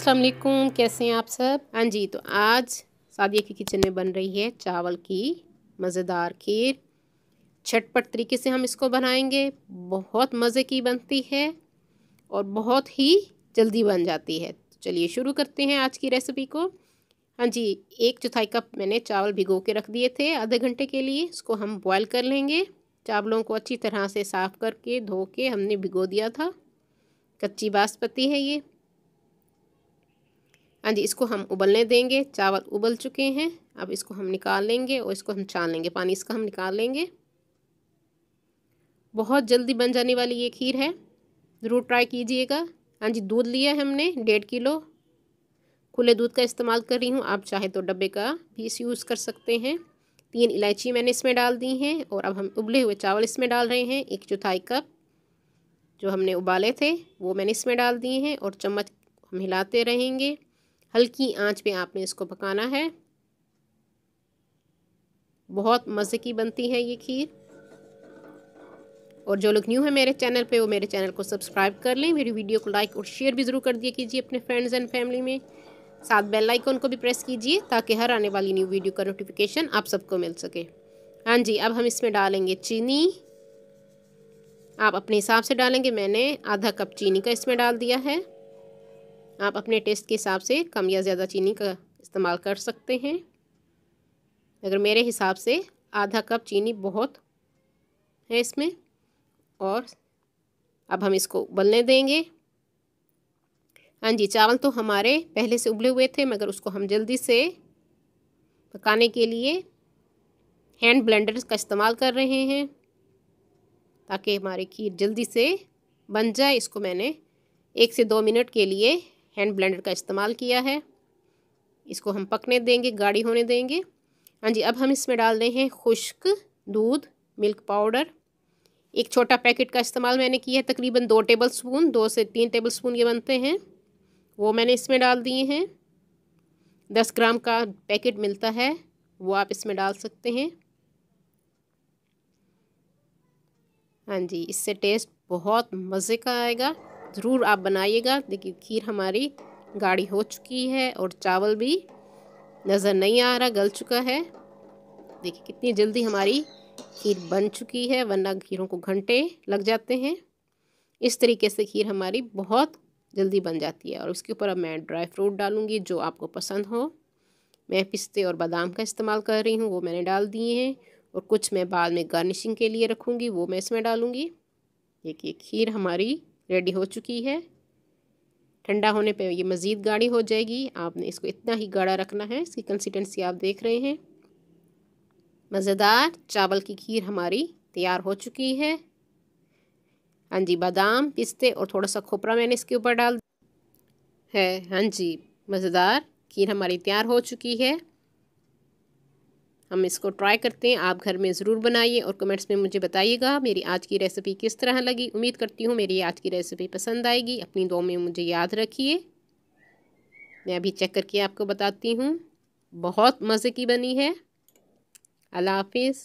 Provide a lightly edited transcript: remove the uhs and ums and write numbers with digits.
अस्सलाम वालेकुम, कैसे हैं आप सब। हाँ जी, तो आज सादिया की किचन में बन रही है चावल की मज़ेदार खीर। झटपट तरीके से हम इसको बनाएंगे। बहुत मज़े की बनती है और बहुत ही जल्दी बन जाती है। तो चलिए शुरू करते हैं आज की रेसिपी को। हाँ जी, 1/4 कप मैंने चावल भिगो के रख दिए थे आधे घंटे के लिए। इसको हम बॉयल कर लेंगे। चावलों को अच्छी तरह से साफ़ करके धो के हमने भिगो दिया था। कच्ची बासमती है ये। हाँ जी, इसको हम उबलने देंगे। चावल उबल चुके हैं। अब इसको हम निकाल लेंगे और इसको हम छान लेंगे। पानी इसका हम निकाल लेंगे। बहुत जल्दी बन जाने वाली ये खीर है, ज़रूर ट्राई कीजिएगा। हाँ जी, दूध लिया है हमने 1.5 किलो। खुले दूध का इस्तेमाल कर रही हूँ, आप चाहे तो डब्बे का भी इस यूज़ कर सकते हैं। 3 इलायची मैंने इसमें डाल दी हैं और अब हम उबले हुए चावल इसमें डाल रहे हैं। 1/4 कप जो हमने उबाले थे वो मैंने इसमें डाल दिए हैं और चम्मच हम हिलाते रहेंगे। हल्की आंच पे आपने इसको पकाना है। बहुत मज़े की बनती है ये खीर। और जो लोग न्यू है मेरे चैनल पे वो मेरे चैनल को सब्सक्राइब कर लें। मेरी वीडियो को लाइक और शेयर भी ज़रूर कर दिया कीजिए अपने फ्रेंड्स एंड फैमिली में। साथ बेल आइकन को भी प्रेस कीजिए ताकि हर आने वाली न्यू वीडियो का नोटिफिकेशन आप सबको मिल सके। हाँ जी, अब हम इसमें डालेंगे चीनी। आप अपने हिसाब से डालेंगे। मैंने आधा कप चीनी का इसमें डाल दिया है। आप अपने टेस्ट के हिसाब से कम या ज़्यादा चीनी का इस्तेमाल कर सकते हैं, अगर मेरे हिसाब से आधा कप चीनी बहुत है इसमें। और अब हम इसको उबलने देंगे। हाँ जी, चावल तो हमारे पहले से उबले हुए थे, मगर उसको हम जल्दी से पकाने के लिए हैंड ब्लेंडर का इस्तेमाल कर रहे हैं ताकि हमारी खीर जल्दी से बन जाए। इसको मैंने 1 से 2 मिनट के लिए हैंड ब्लेंडर का इस्तेमाल किया है। इसको हम पकने देंगे, गाढ़ी होने देंगे। हाँ जी, अब हम इसमें डाल रहे हैं खुश्क दूध, मिल्क पाउडर। 1 छोटा पैकेट का इस्तेमाल मैंने किया है, तकरीबन 2 टेबलस्पून, 2 से 3 टेबलस्पून ये बनते हैं, वो मैंने इसमें डाल दिए हैं। 10 ग्राम का पैकेट मिलता है, वो आप इसमें डाल सकते हैं। हाँ जी, इससे टेस्ट बहुत मज़े का आएगा। ज़रूर आप बनाइएगा। देखिए खीर हमारी गाढ़ी हो चुकी है और चावल भी नज़र नहीं आ रहा, गल चुका है। देखिए कितनी जल्दी हमारी खीर बन चुकी है, वरना खीरों को घंटे लग जाते हैं। इस तरीके से खीर हमारी बहुत जल्दी बन जाती है। और उसके ऊपर अब मैं ड्राई फ्रूट डालूँगी जो आपको पसंद हो। मैं पिस्ते और बादाम का इस्तेमाल कर रही हूँ, वो मैंने डाल दिए हैं। और कुछ मैं बाद में गार्निशिंग के लिए रखूँगी, वो मैं इसमें डालूँगी। देखिए खीर हमारी रेडी हो चुकी है। ठंडा होने पे ये मज़ीद गाढ़ी हो जाएगी। आपने इसको इतना ही गाढ़ा रखना है। इसकी कंसिस्टेंसी आप देख रहे हैं। मज़ेदार चावल की खीर हमारी तैयार हो चुकी है। हाँ जी, बादाम, पिस्ते और थोड़ा सा खोपरा मैंने इसके ऊपर डाल है। हाँ जी, मज़ेदार खीर हमारी तैयार हो चुकी है। हम इसको ट्राई करते हैं। आप घर में ज़रूर बनाइए और कमेंट्स में मुझे बताइएगा मेरी आज की रेसिपी किस तरह लगी। उम्मीद करती हूँ मेरी आज की रेसिपी पसंद आएगी। अपनी दुआ में मुझे याद रखिए। मैं अभी चेक करके आपको बताती हूँ। बहुत मज़े की बनी है। अल्लाह हाफिज़।